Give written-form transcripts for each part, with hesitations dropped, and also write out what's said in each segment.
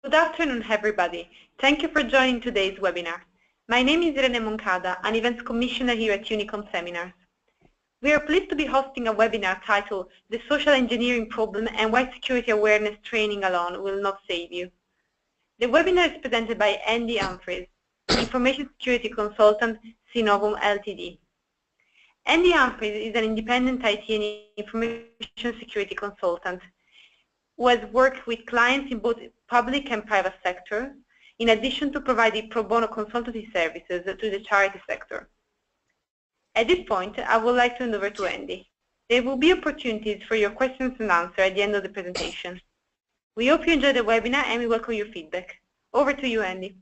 Good afternoon, everybody. Thank you for joining today's webinar. My name is Irene Moncada, an Events Commissioner here at Unicom Seminars. We are pleased to be hosting a webinar titled The Social Engineering Problem and Why Security Awareness Training Alone Will Not Save You. The webinar is presented by Andy Humphries, Information Security Consultant, Synovum Ltd. Andy Humphries is an independent IT and information security consultant who has worked with clients in both public and private sector, in addition to providing pro bono consultancy services to the charity sector. At this point, I would like to hand over to Andy. There will be opportunities for your questions and answers at the end of the presentation. We hope you enjoy the webinar and we welcome your feedback. Over to you, Andy.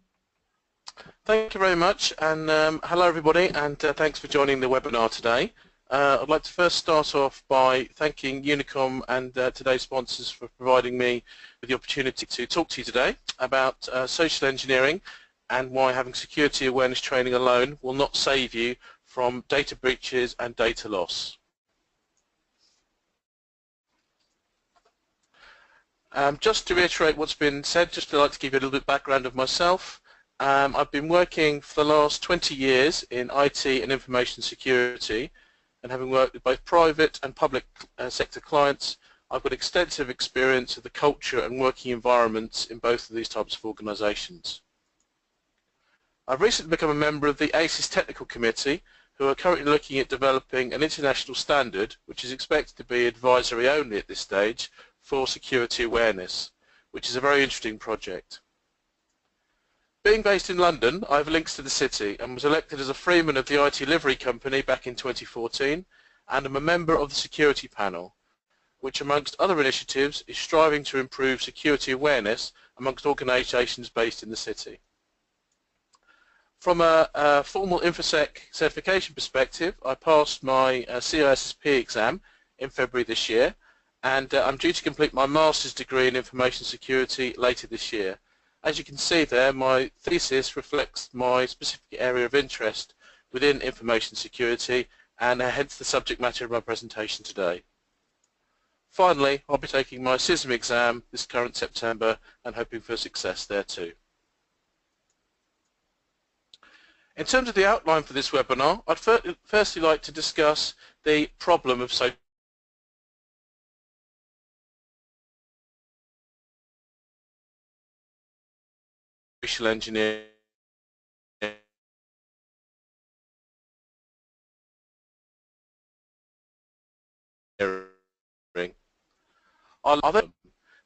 Thank you very much, and hello everybody, and thanks for joining the webinar today. I'd like to first start off by thanking Unicom and today's sponsors for providing me with the opportunity to talk to you today about social engineering and why having security awareness training alone will not save you from data breaches and data loss. Just to reiterate what's been said, just to like to give you a little bit of background of myself. I've been working for the last 20 years in IT and information security, and having worked with both private and public sector clients, I've got extensive experience of the culture and working environments in both of these types of organisations. I've recently become a member of the ACES Technical Committee, who are currently looking at developing an international standard, which is expected to be advisory only at this stage, for security awareness, which is a very interesting project. Being based in London, I have links to the city and was elected as a freeman of the IT Livery Company back in 2014, and am a member of the security panel, which amongst other initiatives is striving to improve security awareness amongst organisations based in the city. From a formal InfoSec certification perspective, I passed my CISSP exam in February this year, and I'm due to complete my master's degree in information security later this year. As you can see there, my thesis reflects my specific area of interest within information security, and hence the subject matter of my presentation today. Finally, I'll be taking my CISM exam this current September and hoping for success there too. In terms of the outline for this webinar, I'd firstly like to discuss the problem of social engineering.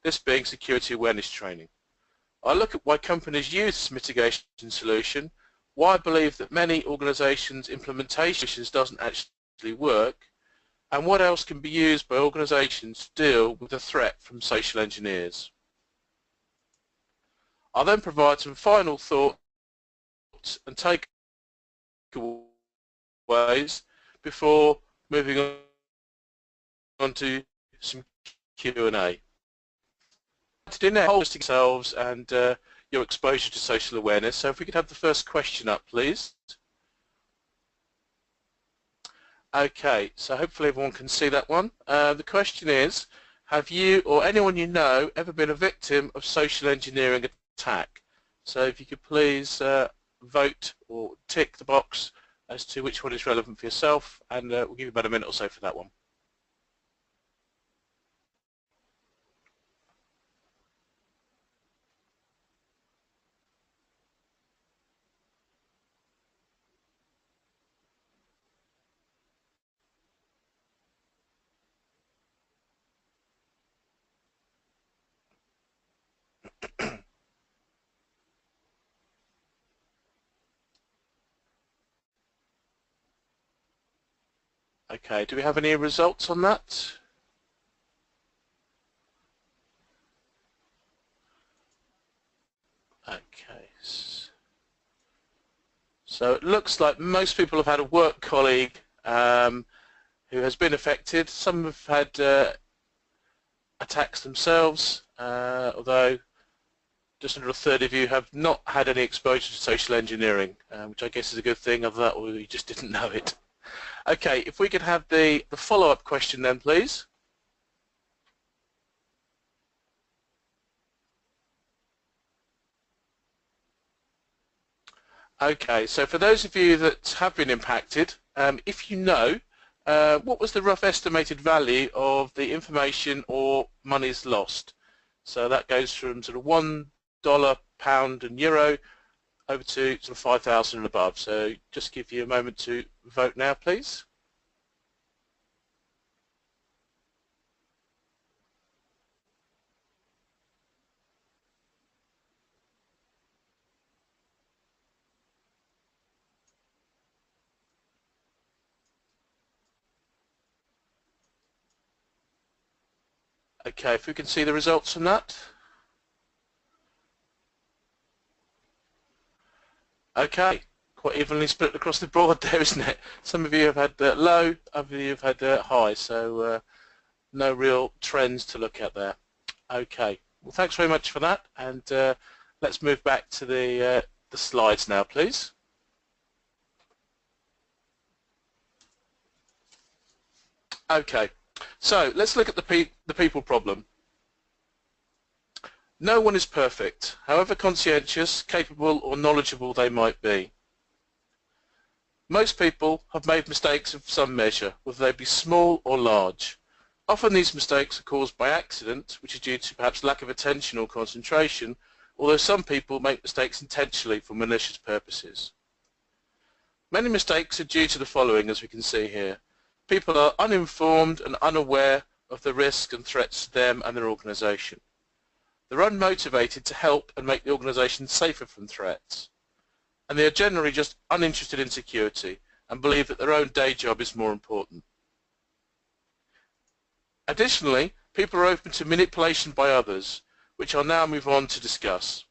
This being security awareness training. I look at why companies use this mitigation solution, why I believe that many organisations' implementations doesn't actually work, and what else can be used by organisations to deal with the threat from social engineers. I'll then provide some final thoughts and takeaways before moving on to some Q&A. To now, hosting yourselves and your exposure to social awareness. So if we could have the first question up, please. Okay, so hopefully everyone can see that one. The question is, have you or anyone you know ever been a victim of social engineering attack? So if you could please vote or tick the box as to which one is relevant for yourself, and we'll give you about a minute or so for that one. Okay, do we have any results on that? Okay, so it looks like most people have had a work colleague who has been affected. Some have had attacks themselves, although just under a third of you have not had any exposure to social engineering, which I guess is a good thing, other than that, or you just didn't know it. Okay, if we could have the follow-up question then, please. Okay, so for those of you that have been impacted, if you know, what was the rough estimated value of the information or monies lost? So that goes from sort of $1, pound and euro over to sort of 5,000 and above. So just give you a moment to vote now, please. Okay, if we can see the results from that. Okay, quite evenly split across the board there, isn't it? Some of you have had low, other of you have had high, so no real trends to look at there. Okay, well thanks very much for that, and let's move back to the slides now, please. Okay, so let's look at the people problem. No one is perfect, however conscientious, capable or knowledgeable they might be. Most people have made mistakes of some measure, whether they be small or large. Often these mistakes are caused by accident, which is due to perhaps lack of attention or concentration, although some people make mistakes intentionally for malicious purposes. Many mistakes are due to the following, as we can see here. People are uninformed and unaware of the risks and threats to them and their organisation. They're unmotivated to help and make the organisation safer from threats. And they are generally just uninterested in security and believe that their own day job is more important. Additionally, people are open to manipulation by others, which I'll now move on to discuss.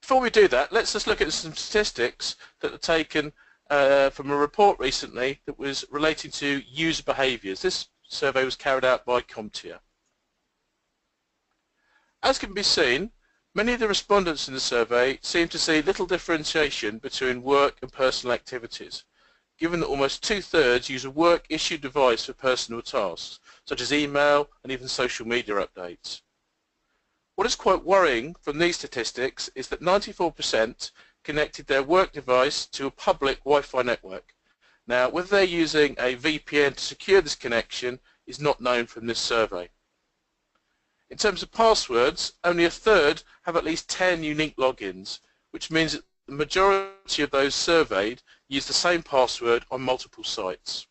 Before we do that, let's just look at some statistics that are taken from a report recently that was relating to user behaviours. This survey was carried out by CompTIA. As can be seen, many of the respondents in the survey seem to see little differentiation between work and personal activities, given that almost 2/3 use a work-issued device for personal tasks, such as email and even social media updates. What is quite worrying from these statistics is that 94% connected their work device to a public Wi-Fi network. Now, whether they're using a VPN to secure this connection is not known from this survey. In terms of passwords, only 1/3 have at least 10 unique logins, which means that the majority of those surveyed use the same password on multiple sites.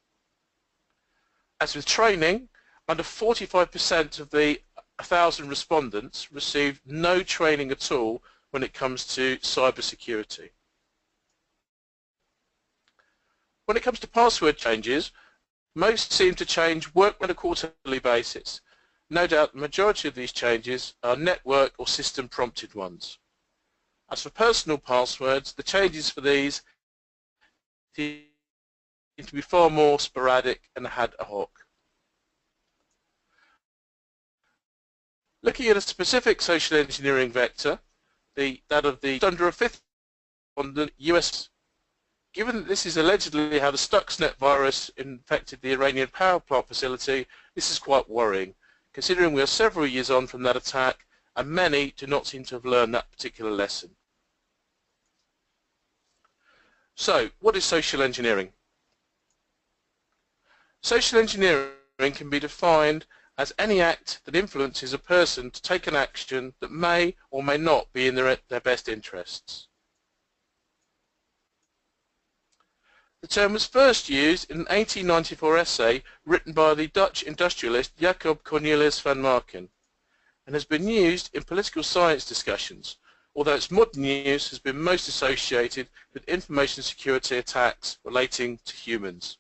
As with training, under 45% of the 1,000 respondents received no training at all when it comes to cybersecurity. When it comes to password changes, most seem to change work on a quarterly basis. No doubt the majority of these changes are network or system prompted ones. As for personal passwords, the changes for these seem to be far more sporadic and ad hoc. Looking at a specific social engineering vector, that of the under a fifth on the US. Given that this is allegedly how the Stuxnet virus infected the Iranian power plant facility, this is quite worrying, considering we are several years on from that attack and many do not seem to have learned that particular lesson. So, what is social engineering? Social engineering can be defined as any act that influences a person to take an action that may or may not be in their best interests. The term was first used in an 1894 essay written by the Dutch industrialist Jacob Cornelis van Marken and has been used in political science discussions, although its modern use has been most associated with information security attacks relating to humans.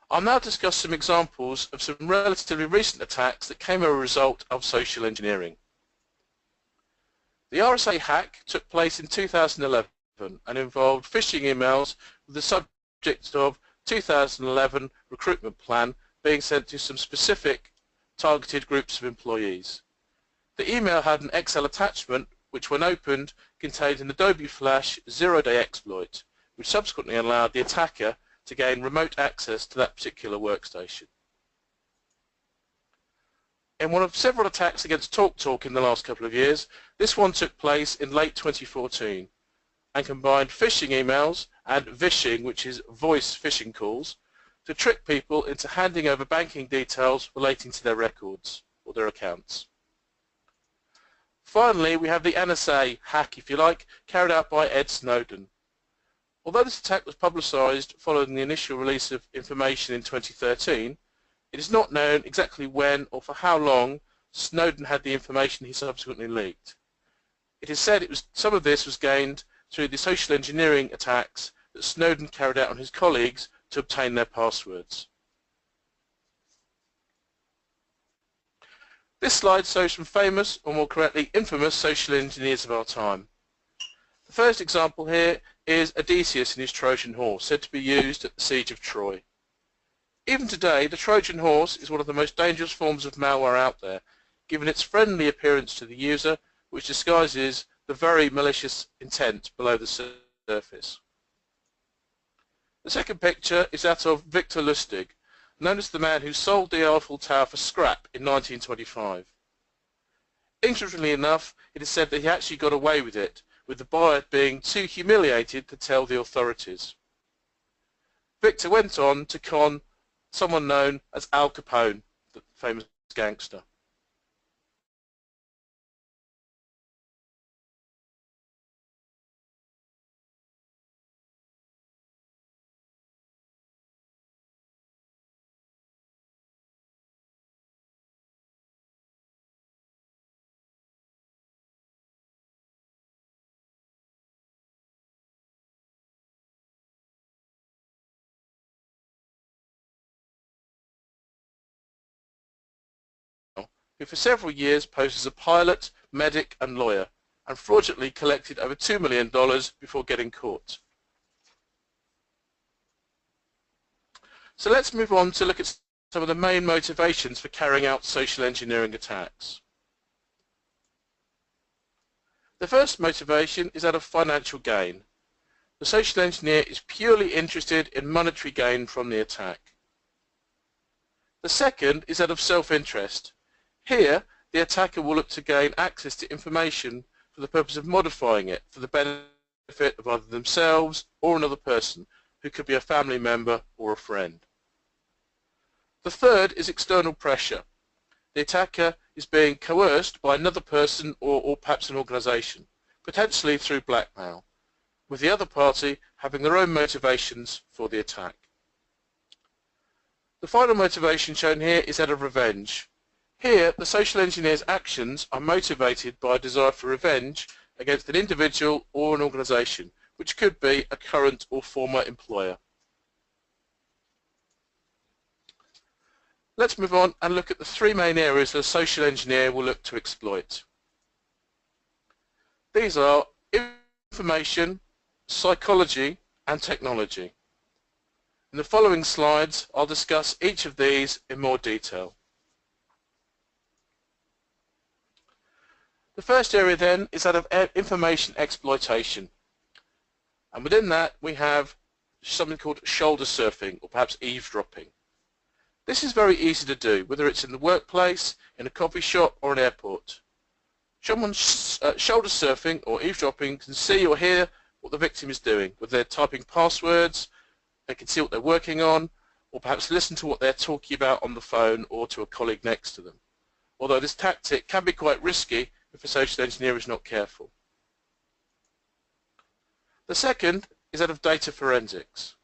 I'll now discuss some examples of some relatively recent attacks that came as a result of social engineering. The RSA hack took place in 2011 and involved phishing emails with the subject of 2011 recruitment plan being sent to some specific targeted groups of employees. The email had an Excel attachment which, when opened, contained an Adobe Flash zero-day exploit, which subsequently allowed the attacker to gain remote access to that particular workstation. in one of several attacks against TalkTalk in the last couple of years. This one took place in late 2014 and combined phishing emails and vishing, which is voice phishing calls, to trick people into handing over banking details relating to their records or their accounts. Finally, we have the NSA hack, if you like, carried out by Ed Snowden. Although this attack was publicised following the initial release of information in 2013, it is not known exactly when or for how long Snowden had the information he subsequently leaked. It is said some of this was gained through the social engineering attacks that Snowden carried out on his colleagues to obtain their passwords. This slide shows some famous, or more correctly infamous, social engineers of our time. The first example here is Odysseus and his Trojan horse, said to be used at the siege of Troy. Even today, the Trojan horse is one of the most dangerous forms of malware out there, given its friendly appearance to the user, which disguises the very malicious intent below the surface. The second picture is that of Victor Lustig, known as the man who sold the Eiffel Tower for scrap in 1925. Interestingly enough, it is said that he actually got away with it, with the buyer being too humiliated to tell the authorities. Victor went on to con someone known as Al Capone, the famous gangster. Who for several years posed as a pilot, medic and lawyer, and fraudulently collected over $2 million before getting caught. So let's move on to look at some of the main motivations for carrying out social engineering attacks. The first motivation is that of financial gain. The social engineer is purely interested in monetary gain from the attack. The second is that of self-interest. Here, the attacker will look to gain access to information for the purpose of modifying it for the benefit of either themselves or another person, who could be a family member or a friend. The third is external pressure. The attacker is being coerced by another person or perhaps an organisation, potentially through blackmail, with the other party having their own motivations for the attack. The final motivation shown here is that of revenge. Here, the social engineer's actions are motivated by a desire for revenge against an individual or an organisation, which could be a current or former employer. Let's move on and look at the three main areas that a social engineer will look to exploit. These are information, psychology and technology. In the following slides, I'll discuss each of these in more detail. The first area then is that of information exploitation, and within that we have something called shoulder surfing or perhaps eavesdropping. This is very easy to do, whether it's in the workplace, in a coffee shop or an airport. Someone shoulder surfing or eavesdropping can see or hear what the victim is doing, whether they're typing passwords, they can see what they're working on, or perhaps listen to what they're talking about on the phone or to a colleague next to them. Although this tactic can be quite risky if a social engineer is not careful. The second is that of data forensics.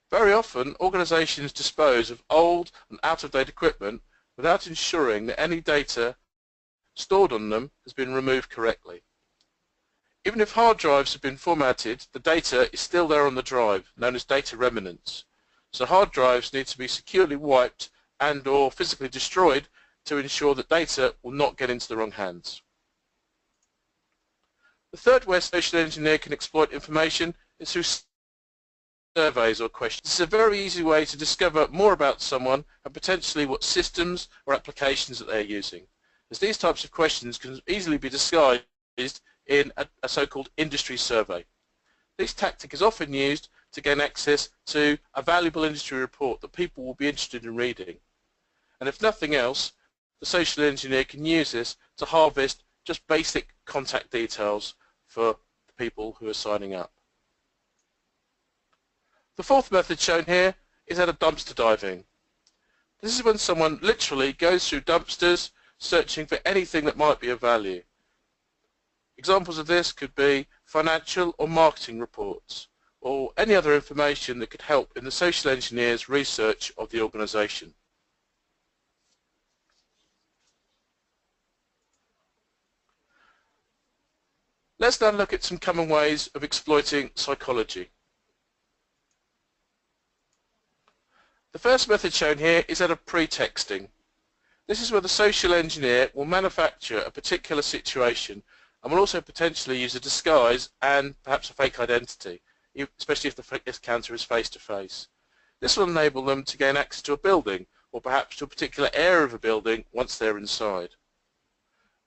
Very often, organisations dispose of old and out-of-date equipment without ensuring that any data stored on them has been removed correctly. Even if hard drives have been formatted, the data is still there on the drive, known as data remnants. So hard drives need to be securely wiped and or physically destroyed to ensure that data will not get into the wrong hands. The third way a social engineer can exploit information is through surveys or questions. This is a very easy way to discover more about someone and potentially what systems or applications that they're using, as these types of questions can easily be disguised in a so-called industry survey. This tactic is often used to gain access to a valuable industry report that people will be interested in reading. And if nothing else, the social engineer can use this to harvest just basic contact details for the people who are signing up. The fourth method shown here is that of dumpster diving. This is when someone literally goes through dumpsters searching for anything that might be of value. Examples of this could be financial or marketing reports, or any other information that could help in the social engineer's research of the organisation. Let's now look at some common ways of exploiting psychology. The first method shown here is that of pretexting. This is where the social engineer will manufacture a particular situation and will also potentially use a disguise and perhaps a fake identity, especially if the encounter is face-to-face. This will enable them to gain access to a building or perhaps to a particular area of a building once they're inside.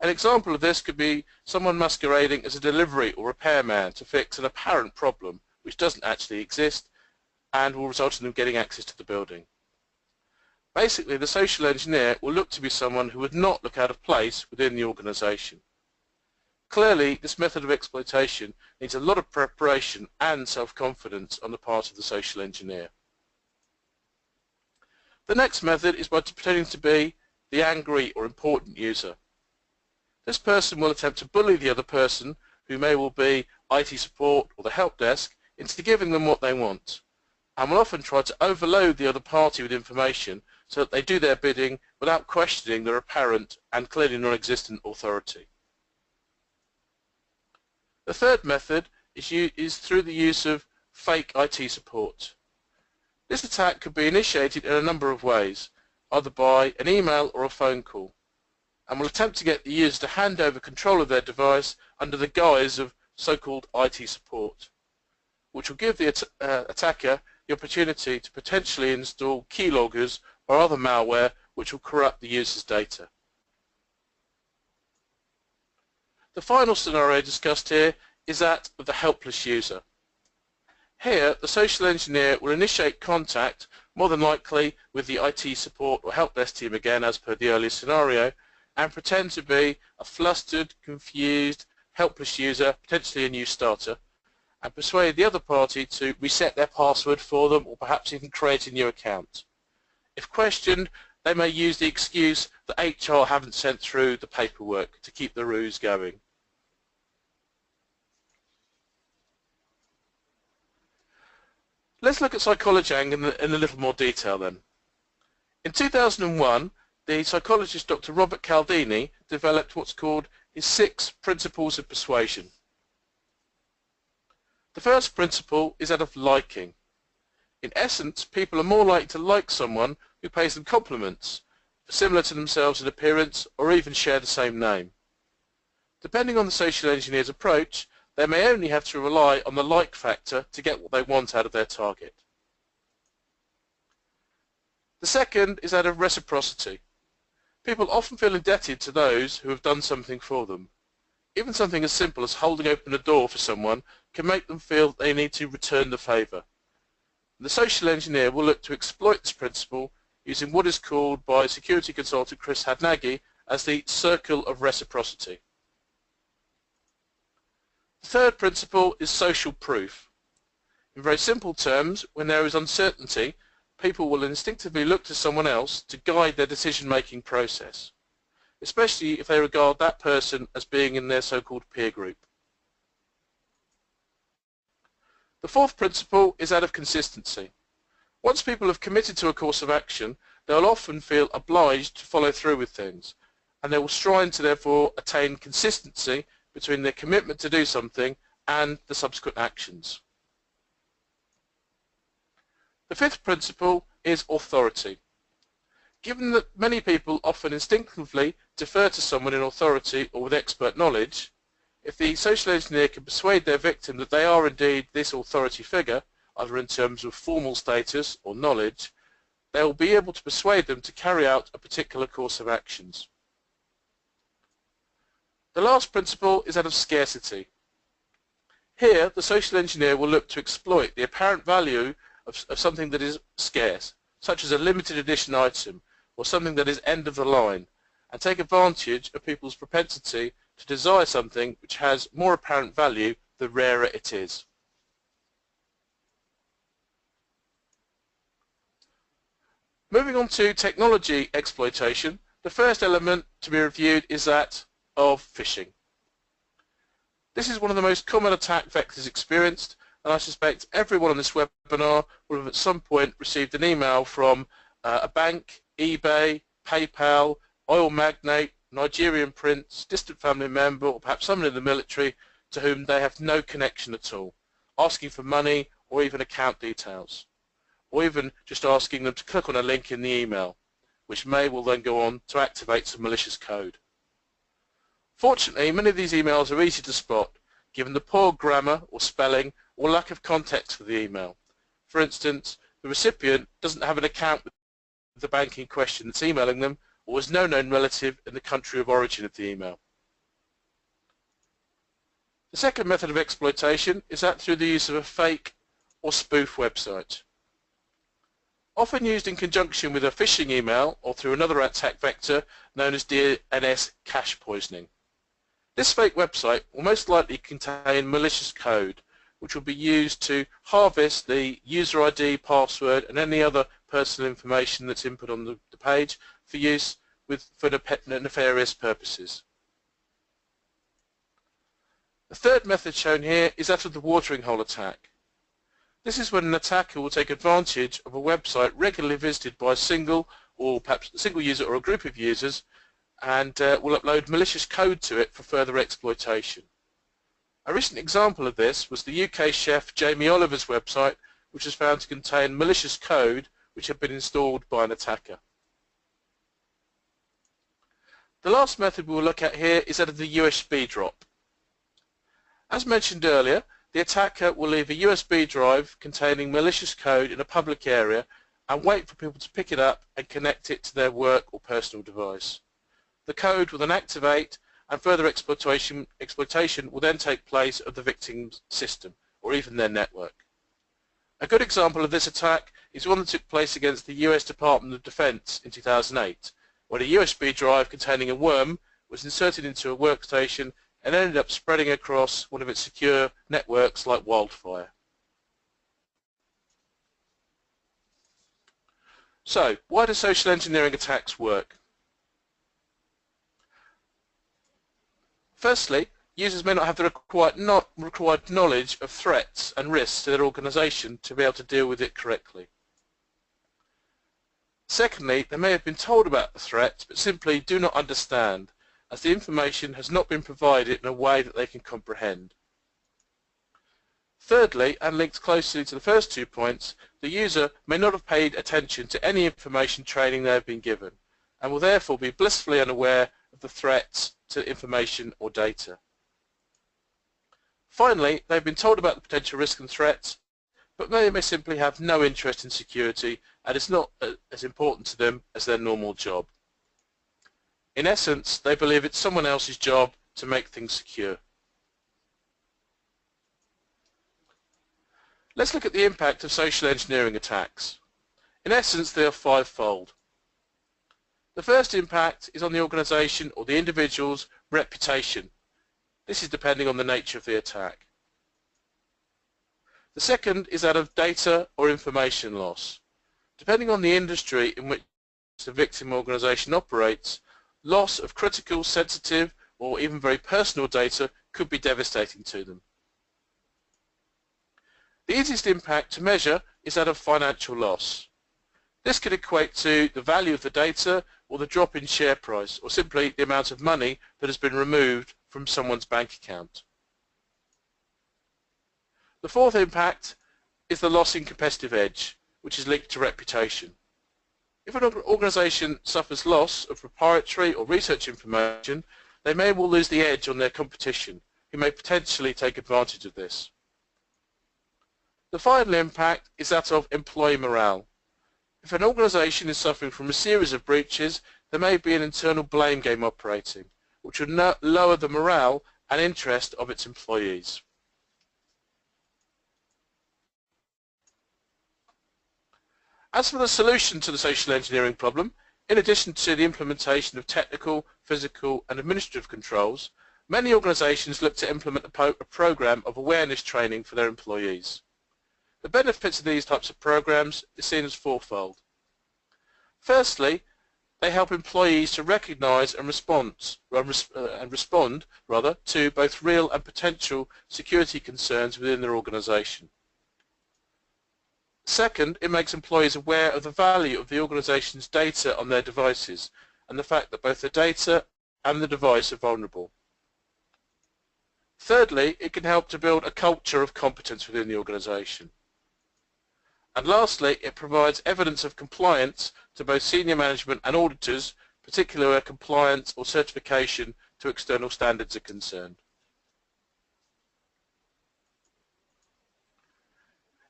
An example of this could be someone masquerading as a delivery or repairman to fix an apparent problem which doesn't actually exist and will result in them getting access to the building. Basically, the social engineer will look to be someone who would not look out of place within the organisation. Clearly, this method of exploitation needs a lot of preparation and self-confidence on the part of the social engineer. The next method is by pretending to be the angry or important user. This person will attempt to bully the other person, who may well be IT support or the help desk, into giving them what they want, and will often try to overload the other party with information so that they do their bidding without questioning their apparent and clearly non-existent authority. The third method is through the use of fake IT support. This attack could be initiated in a number of ways, either by an email or a phone call, and will attempt to get the user to hand over control of their device under the guise of so-called IT support, which will give the attacker the opportunity to potentially install keyloggers or other malware which will corrupt the user's data. The final scenario discussed here is that of the helpless user. Here, the social engineer will initiate contact, more than likely with the IT support or help desk team again as per the earlier scenario, and pretend to be a flustered, confused, helpless user, potentially a new starter, and persuade the other party to reset their password for them or perhaps even create a new account. If questioned, they may use the excuse that HR haven't sent through the paperwork to keep the ruse going. Let's look at psychology in a little more detail then. In 2001, the psychologist Dr. Robert Cialdini developed what's called his 6 principles of persuasion. The first principle is that of liking. In essence, people are more likely to like someone who pays them compliments, similar to themselves in appearance, or even share the same name. Depending on the social engineer's approach, they may only have to rely on the like factor to get what they want out of their target. The second is that of reciprocity. People often feel indebted to those who have done something for them. Even something as simple as holding open a door for someone can make them feel they need to return the favour. The social engineer will look to exploit this principle using what is called by security consultant Chris Hadnagy as the circle of reciprocity. The third principle is social proof. In very simple terms, when there is uncertainty, people will instinctively look to someone else to guide their decision-making process, especially if they regard that person as being in their so-called peer group. The fourth principle is that of consistency. Once people have committed to a course of action, they will often feel obliged to follow through with things, and they will strive to therefore attain consistency between their commitment to do something and the subsequent actions. The fifth principle is authority. Given that many people often instinctively defer to someone in authority or with expert knowledge, if the social engineer can persuade their victim that they are indeed this authority figure, either in terms of formal status or knowledge, they will be able to persuade them to carry out a particular course of actions. The last principle is that of scarcity. Here, the social engineer will look to exploit the apparent value of something that is scarce, such as a limited edition item or something that is end of the line, and take advantage of people's propensity to desire something which has more apparent value the rarer it is. Moving on to technology exploitation, the first element to be reviewed is that of phishing. This is one of the most common attack vectors experienced, and I suspect everyone on this webinar will have at some point received an email from a bank, eBay, PayPal, oil magnate, Nigerian prince, distant family member, or perhaps someone in the military to whom they have no connection at all, asking for money or even account details, or even just asking them to click on a link in the email, which may well then go on to activate some malicious code. Fortunately, many of these emails are easy to spot, given the poor grammar or spelling or lack of context for the email. For instance, the recipient doesn't have an account with the bank in question that's emailing them, or has no known relative in the country of origin of the email. The second method of exploitation is that through the use of a fake or spoof website. Often used in conjunction with a phishing email or through another attack vector known as DNS cache poisoning. This fake website will most likely contain malicious code, which will be used to harvest the user ID, password, and any other personal information that's input on the page for use for nefarious purposes. The third method shown here is that of the watering hole attack. This is when an attacker will take advantage of a website regularly visited by a single or perhaps a single user or a group of users, and will upload malicious code to it for further exploitation. A recent example of this was the UK chef Jamie Oliver's website, which was found to contain malicious code which had been installed by an attacker. The last method we will look at here is that of the USB drop. As mentioned earlier, the attacker will leave a USB drive containing malicious code in a public area and wait for people to pick it up and connect it to their work or personal device. The code will then activate, and further exploitation will then take place of the victim's system or even their network. A good example of this attack is one that took place against the US Department of Defense in 2008, when a USB drive containing a worm was inserted into a workstation and ended up spreading across one of its secure networks like wildfire. So, why do social engineering attacks work? Firstly, users may not have the required knowledge of threats and risks to their organisation to be able to deal with it correctly. Secondly, they may have been told about the threat but simply do not understand, as the information has not been provided in a way that they can comprehend. Thirdly, and linked closely to the first 2 points, the user may not have paid attention to any information training they have been given, and will therefore be blissfully unaware of the threats to information or data. Finally, they've been told about the potential risks and threats, but they may simply have no interest in security, and it's not as important to them as their normal job. In essence, they believe it's someone else's job to make things secure. Let's look at the impact of social engineering attacks. In essence, they are fivefold. The first impact is on the organisation or the individual's reputation. This is depending on the nature of the attack. The second is that of data or information loss. Depending on the industry in which the victim organisation operates, loss of critical, sensitive, or even very personal data could be devastating to them. The easiest impact to measure is that of financial loss. This could equate to the value of the data or the drop in share price, or simply the amount of money that has been removed from someone's bank account. The fourth impact is the loss in competitive edge, which is linked to reputation. If an organisation suffers loss of proprietary or research information, they may well lose the edge on their competition, who may potentially take advantage of this. The final impact is that of employee morale. If an organisation is suffering from a series of breaches, there may be an internal blame game operating, which would lower the morale and interest of its employees. As for the solution to the social engineering problem, In addition to the implementation of technical, physical and administrative controls, many organisations look to implement a program of awareness training for their employees. The benefits of these types of programs is seen as fourfold. Firstly, they help employees to recognise and respond to both real and potential security concerns within their organisation. Second, it makes employees aware of the value of the organisation's data on their devices and the fact that both the data and the device are vulnerable. Thirdly, it can help to build a culture of competence within the organisation. And lastly, it provides evidence of compliance to both senior management and auditors, particularly where compliance or certification to external standards are concerned.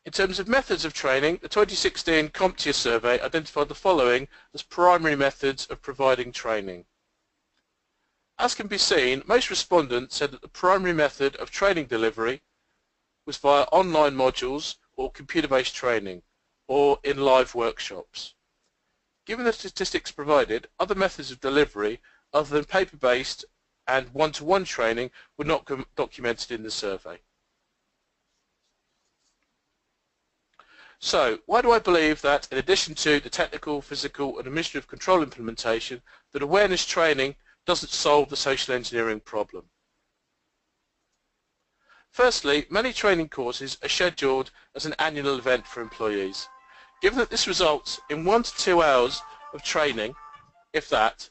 In terms of methods of training, the 2016 CompTIA survey identified the following as primary methods of providing training. As can be seen, most respondents said that the primary method of training delivery was via online modules or computer-based training, or in live workshops. Given the statistics provided, other methods of delivery other than paper-based and one-to-one training were not documented in the survey. So, why do I believe that, in addition to the technical, physical and administrative control implementation, that awareness training doesn't solve the social engineering problem? Firstly, many training courses are scheduled as an annual event for employees. Given that this results in 1 to 2 hours of training, if that,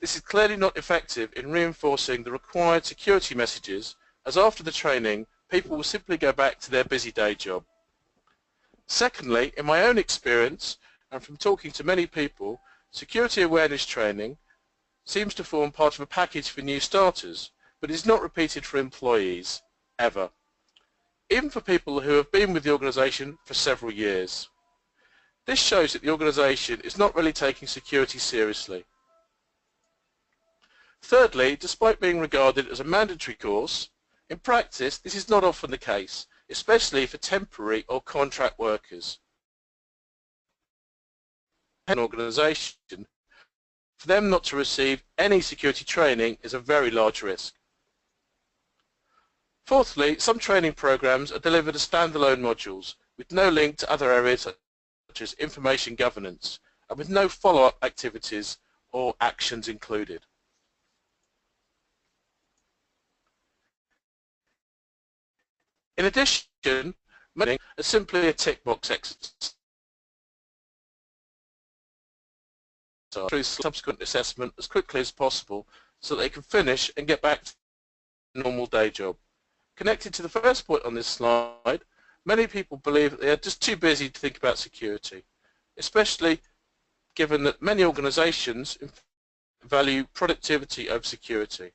this is clearly not effective in reinforcing the required security messages, as after the training, people will simply go back to their busy day job. Secondly, in my own experience, and from talking to many people, security awareness training seems to form part of a package for new starters, but is not repeated for employees, ever, even for people who have been with the organisation for several years. This shows that the organisation is not really taking security seriously. Thirdly, despite being regarded as a mandatory course, in practice this is not often the case, especially for temporary or contract workers. An organisation, for them not to receive any security training is a very large risk. Fourthly, some training programs are delivered as standalone modules with no link to other areas such as information governance and with no follow-up activities or actions included. In addition, many are simply a tick box exercise through subsequent assessment as quickly as possible so they can finish and get back to their normal day job. Connected to the first point on this slide, many people believe that they are just too busy to think about security, especially given that many organisations value productivity over security.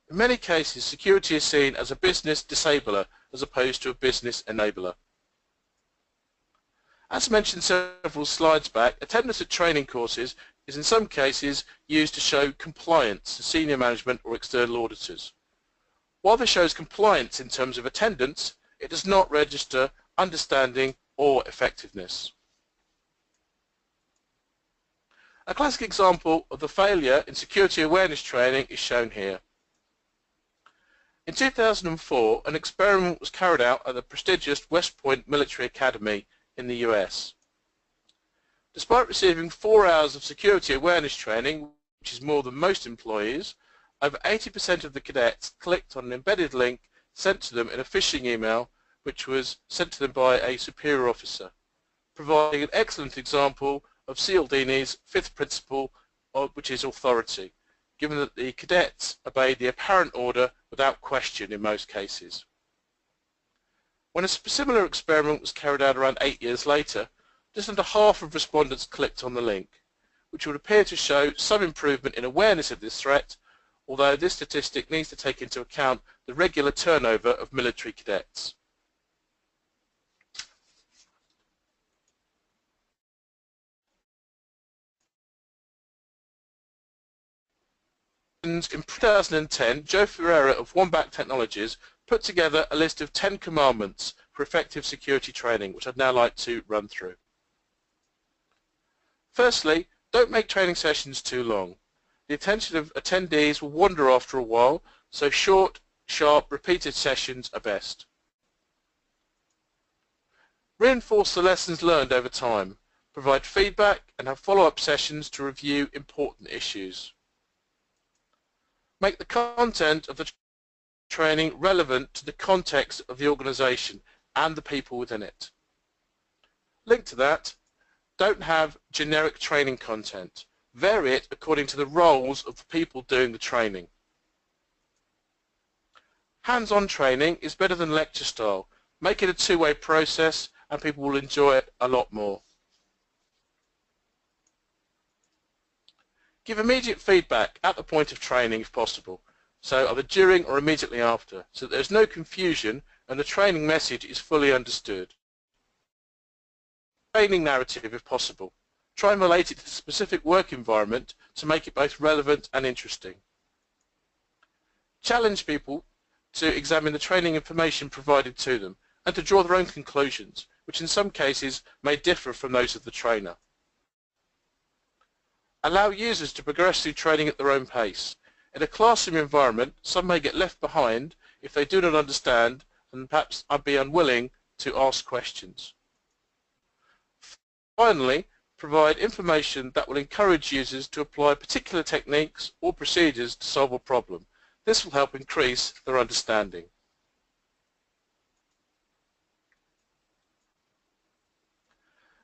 In many cases, security is seen as a business disabler as opposed to a business enabler. As mentioned several slides back, attendance at training courses is in some cases used to show compliance to senior management or external auditors. While this shows compliance in terms of attendance, it does not register understanding or effectiveness. A classic example of the failure in security awareness training is shown here. In 2004, an experiment was carried out at the prestigious West Point Military Academy in the US. Despite receiving 4 hours of security awareness training, which is more than most employees, over 80% of the cadets clicked on an embedded link sent to them in a phishing email which was sent to them by a superior officer, providing an excellent example of Cialdini's fifth principle, which is authority, given that the cadets obeyed the apparent order without question in most cases. When a similar experiment was carried out around 8 years later, just under half of respondents clicked on the link, which would appear to show some improvement in awareness of this threat, although this statistic needs to take into account the regular turnover of military cadets. In 2010, Joe Ferreira of Wombat Technologies put together a list of 10 commandments for effective security training, which I'd now like to run through. Firstly, don't make training sessions too long. The attention of attendees will wander after a while, so short, sharp, repeated sessions are best. Reinforce the lessons learned over time. Provide feedback and have follow-up sessions to review important issues. Make the content of the training relevant to the context of the organisation and the people within it. Linked to that, don't have generic training content. Vary it according to the roles of the people doing the training. Hands-on training is better than lecture style. Make it a two-way process and people will enjoy it a lot more. Give immediate feedback at the point of training if possible, so either during or immediately after, so that there's no confusion and the training message is fully understood. Training narrative if possible. Try and relate it to the specific work environment to make it both relevant and interesting. Challenge people to examine the training information provided to them and to draw their own conclusions, which in some cases may differ from those of the trainer. Allow users to progress through training at their own pace. In a classroom environment, some may get left behind if they do not understand and perhaps be unwilling to ask questions. Finally, provide information that will encourage users to apply particular techniques or procedures to solve a problem. This will help increase their understanding.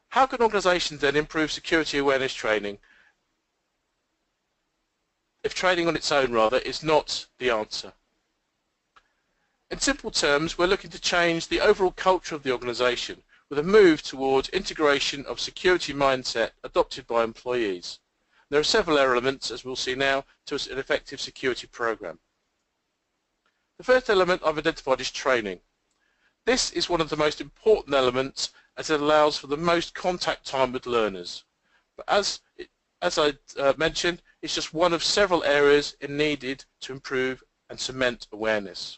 How can organisations then improve security awareness training if training on its own is not the answer? In simple terms, we're looking to change the overall culture of the organisation with a move towards integration of security mindset adopted by employees. There are several elements, as we'll see now, to an effective security program. The first element I've identified is training. This is one of the most important elements as it allows for the most contact time with learners. But as I mentioned, it's just one of several areas needed to improve and cement awareness.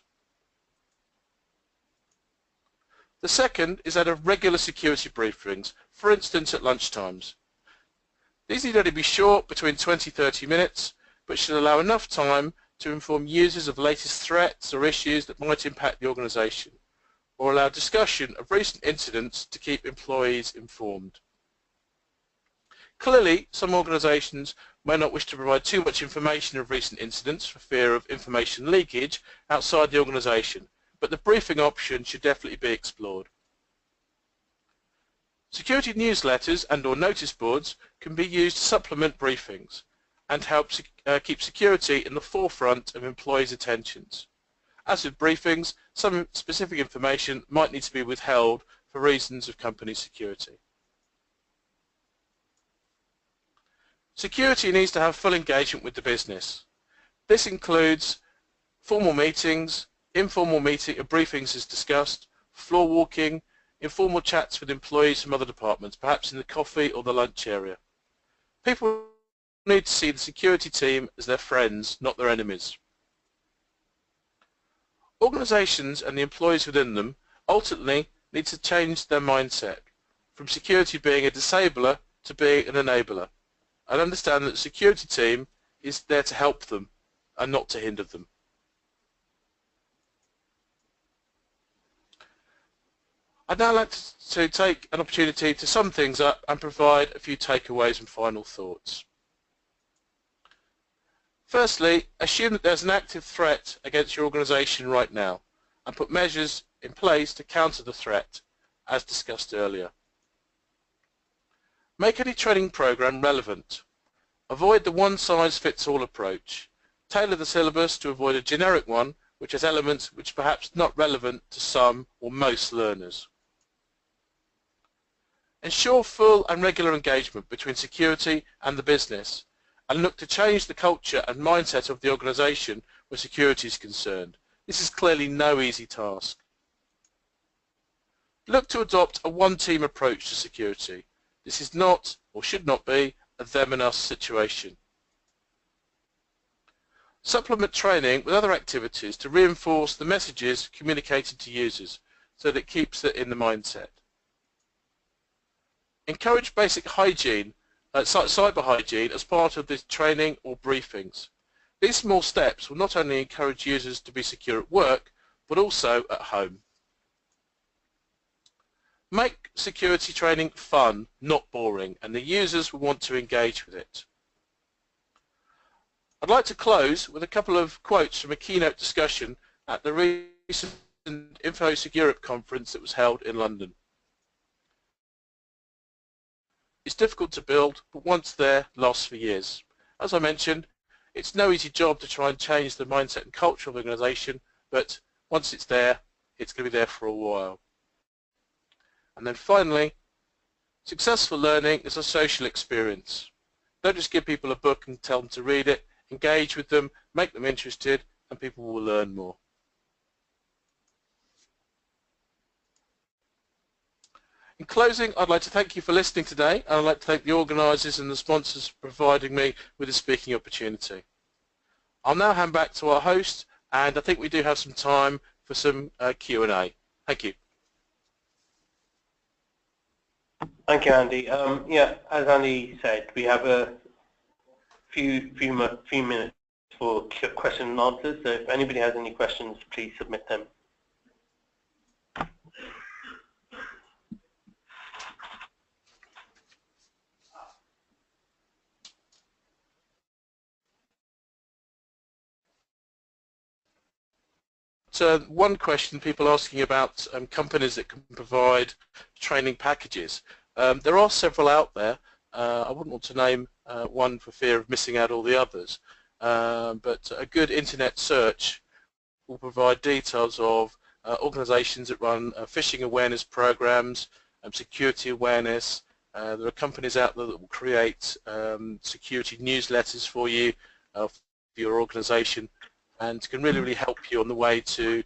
The second is that of regular security briefings, for instance at lunchtimes. These need only be short, between 20-30 minutes, but should allow enough time to inform users of latest threats or issues that might impact the organisation, or allow discussion of recent incidents to keep employees informed. Clearly, some organisations may not wish to provide too much information of recent incidents for fear of information leakage outside the organisation, but the briefing option should definitely be explored. Security newsletters and or notice boards can be used to supplement briefings and help keep security in the forefront of employees' attentions. As with briefings, some specific information might need to be withheld for reasons of company security. Security needs to have full engagement with the business. This includes formal meetings, informal briefings as discussed, floor walking, informal chats with employees from other departments, perhaps in the coffee or the lunch area. People need to see the security team as their friends, not their enemies. Organisations and the employees within them ultimately need to change their mindset from security being a disabler to being an enabler, and understand that the security team is there to help them and not to hinder them. I'd now like to take an opportunity to sum things up and provide a few takeaways and final thoughts. Firstly, assume that there's an active threat against your organisation right now and put measures in place to counter the threat, as discussed earlier. Make any training program relevant. Avoid the one-size-fits-all approach. Tailor the syllabus to avoid a generic one which has elements which are perhaps not relevant to some or most learners. Ensure full and regular engagement between security and the business, and look to change the culture and mindset of the organisation where security is concerned. This is clearly no easy task. Look to adopt a one-team approach to security. This is not, or should not be, a them and us situation. Supplement training with other activities to reinforce the messages communicated to users so that it keeps it in the mindset. Encourage basic hygiene cyber hygiene as part of this training or briefings. These small steps will not only encourage users to be secure at work, but also at home. Make security training fun, not boring, and the users will want to engage with it. I'd like to close with a couple of quotes from a keynote discussion at the recent InfoSec Europe conference that was held in London. It's difficult to build, but once there, lasts for years. As I mentioned, it's no easy job to try and change the mindset and culture of an organisation, but once it's there, it's going to be there for a while. And then finally, successful learning is a social experience. Don't just give people a book and tell them to read it. Engage with them, make them interested, and people will learn more. In closing, I'd like to thank you for listening today, and I'd like to thank the organisers and the sponsors for providing me with this speaking opportunity. I'll now hand back to our host, and I think we do have some time for some Q&A. Thank you. Thank you, Andy. Yeah, as Andy said, we have a few minutes for question and answers. So if anybody has any questions, please submit them. So one question, people asking about companies that can provide training packages. There are several out there. I wouldn't want to name one for fear of missing out all the others, but a good internet search will provide details of organisations that run phishing awareness programs, security awareness. There are companies out there that will create security newsletters for you, for your organisation, and can really help you on the way to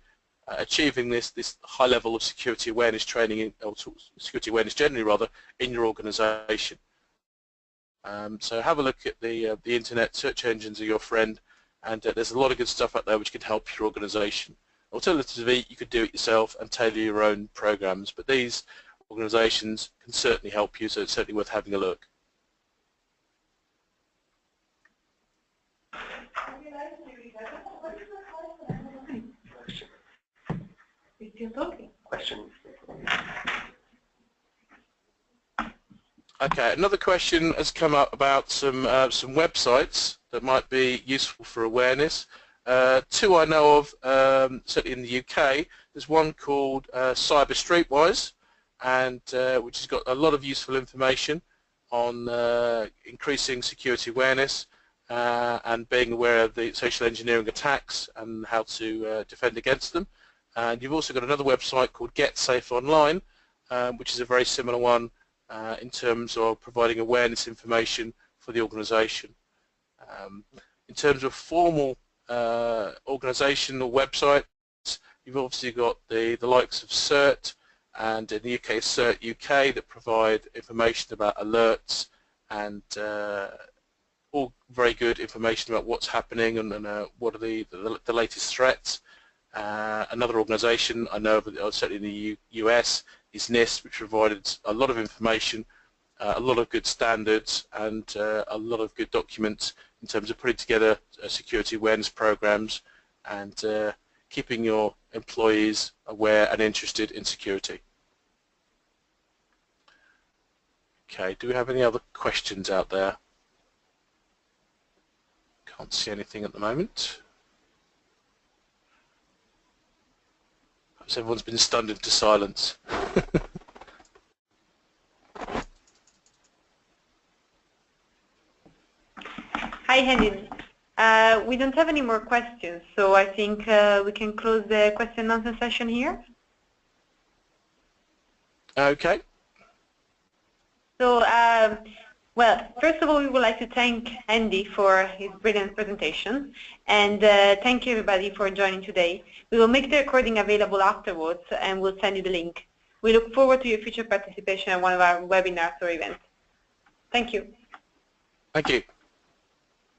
achieving this high level of security awareness training, or security awareness generally rather, in your organisation. So have a look at the internet, search engines are your friend, and there's a lot of good stuff out there which can help your organisation. Alternatively, you could do it yourself and tailor your own programs, but these organisations can certainly help you, so it's certainly worth having a look. Question. Okay, another question has come up about some websites that might be useful for awareness. Two I know of, certainly in the UK. There's one called Cyber Streetwise, and which has got a lot of useful information on increasing security awareness and being aware of the social engineering attacks and how to defend against them. And you've also got another website called Get Safe Online, which is a very similar one in terms of providing awareness information for the organisation. In terms of formal organisational websites, you've obviously got the likes of CERT, and in the UK, CERT UK, that provide information about alerts and all very good information about what's happening and what are the latest threats. Another organisation I know of, certainly in the US, is NIST, which provided a lot of information, a lot of good standards, and a lot of good documents in terms of putting together security awareness programs and keeping your employees aware and interested in security. Okay, do we have any other questions out there? Can't see anything at the moment. Perhaps everyone's been stunned into silence. Hi, Henry. We don't have any more questions, so I think we can close the question and answer session here. Okay. So, well, first of all, we would like to thank Andy for his brilliant presentation, and thank you everybody for joining today. We will make the recording available afterwards, and we'll send you the link. We look forward to your future participation at one of our webinars or events. Thank you. Thank you.